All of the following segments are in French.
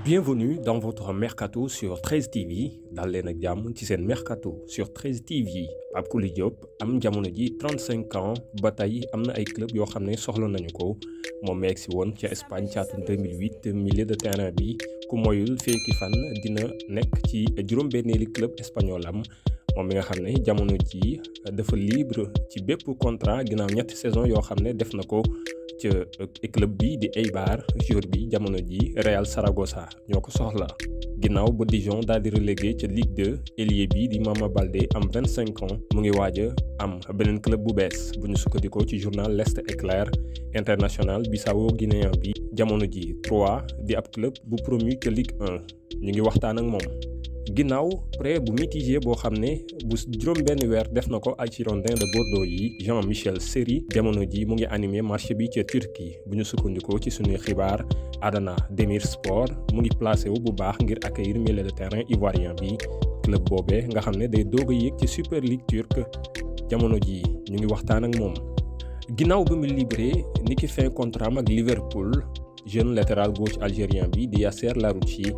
Bienvenue dans votre Mercato sur 13 TV dal leen ak jàmm ci seen Mercato sur 13 TV Pape Kouli Diop am jamono ji 35 ans ba tey am na ay club yoo xam ne soxla nañu ko moom meeg si woon ca Espagne ci atum 2008 milieu de terrain bi ku moyul feeki fan dina nekk ci juróom-benneeli club espagnol am moom mi nga xam ne jamono ji dafa libre ci bépp contrat ginnaaw ñetti saison yoo xam ne def na ko ci club bi di Eibar joueur bi jamono ji Real Saragossa ñoo ko soxla ginnaaw ba Dijon daal di relégué ca Ligue 2 ailier bi di Mama Baldé am 25 ans mu ngi waaj a am beneen club bu bees bu ñu sukkandikoo ci journal L'Est Éclair international Bissau-Guinéen bi jamono ji 3 di ab club bu promu ca Ligue 1 ñu ngi waxtaan ak moom. ginnaaw prêt bu mitigé boo xam ne bu juróom benn weer def na ko ak Girondins de Bordeaux yi Jean-Michel Seri jamono ji mu ngi animé marché bi ca Turquie bu ñu sukkandikoo ci suñuy xibaar Adana Demirspor mu ngi placé wu bu baax ngir accueillir milieu de terrain ivoirien bi club boobee nga xam ne day doog a yéeg ci Super League turque jamono ji ñu ngi waxtaan ak moom. ginnaaw bi mu livré ni ki fin contrat ak Liverpool jeune latéral gauche algérien bi di Yasser Larouchi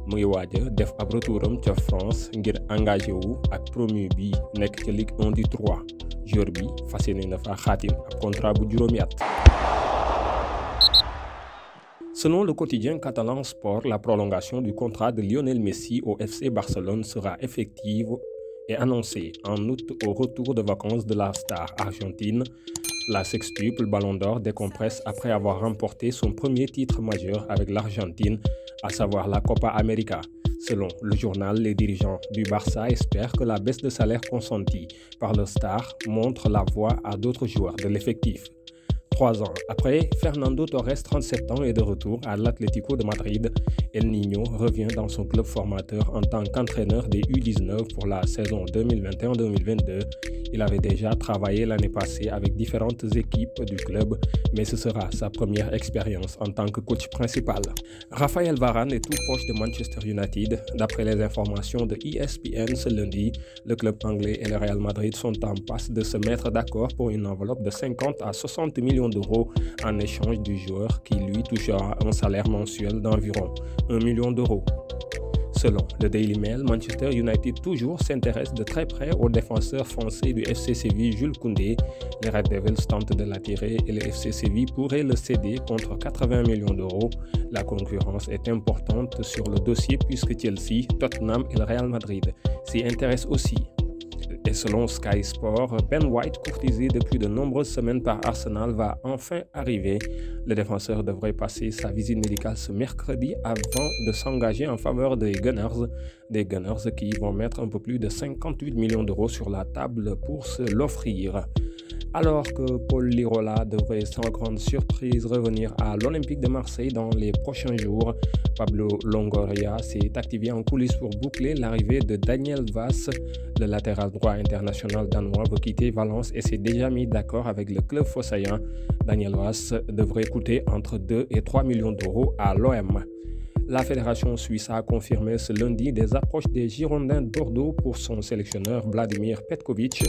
mu ngi waaj a def ab retouram ca France ngir engagé wu ak promu bi nekk ca Ligue 1 du 3 joueur bi fas yéene na fa xaatim ab contrat bu juróomi at. Selon le quotidien catalan Sport, la prolongation du contrat de Lionel Messi au FC Barcelone sera effective et annoncée en août au retour de vacances de la star argentine. La sextuple Ballon d'Or décompresse après avoir remporté son premier titre majeur avec l'Argentine, à savoir la Copa América. Selon le journal, les dirigeants du Barça espèrent que la baisse de salaire consentie par le star montre la voie à d'autres joueurs de l'effectif. 3 ans après, Fernando Torres, 37 ans, est de retour à l'Atlético de Madrid. El Niño revient dans son club formateur en tant qu'entraîneur des U19 pour la saison 2021-2022. Il avait déjà travaillé l'année passée avec différentes équipes du club, mais ce sera sa première expérience en tant que coach principal. Raphaël Varane est tout proche de Manchester United. D'après les informations de ESPN ce lundi, le club anglais et le Real Madrid sont en passe de se mettre d'accord pour une enveloppe de 50 à 60 millions d'euros en échange du joueur qui lui touchera un salaire mensuel d'environ 1 million d'euros. Selon le Daily Mail, Manchester United toujours s'intéresse de très près au défenseur français du FC Séville Jules Koundé. Les Red Devils tentent de l'attirer et le FC Séville pourrait le céder contre 80 millions d'euros. La concurrence est importante sur le dossier puisque Chelsea, Tottenham et le Real Madrid s'y intéressent aussi. Et selon Sky Sport, Ben White, courtisé depuis de nombreuses semaines par Arsenal, va enfin arriver. Le défenseur devrait passer sa visite médicale ce mercredi avant de s'engager en faveur des Gunners qui vont mettre un peu plus de 58 millions d'euros sur la table pour se l'offrir. Alors que Paul Lirola devrait sans grande surprise revenir à l'Olympique de Marseille dans les prochains jours, Pablo Longoria s'est activé en coulisses pour boucler l'arrivée de Daniel Vaz. Le latéral droit international danois veut quitter Valence et s'est déjà mis d'accord avec le club phocéen. Daniel Vaz devrait coûter entre 2 et 3 millions d'euros à l'OM. La fédération suisse a confirmé ce lundi des approches des Girondins de Bordeaux pour son sélectionneur Vladimir Petkovic.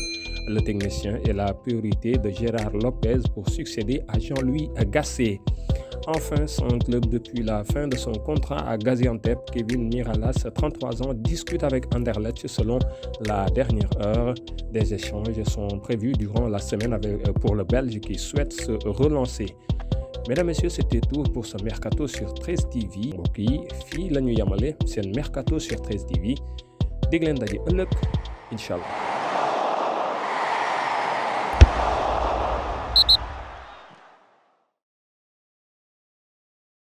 Le technicien est la priorité de Gérard Lopez pour succéder à Jean-Louis Gasset. Enfin, sans club depuis la fin de son contrat à Gaziantep, Kevin Miralas, 33 ans, discute avec Anderlecht selon la dernière heure. Des échanges sont prévus durant la semaine pour le Belge qui souhaite se relancer. Mesdames et messieurs, c'était tout pour ce Mercato sur 13 TV. mbokk yi fii la ñu yamale seen Mercato sur 13 TV dig leen daje ëllëg incha allah.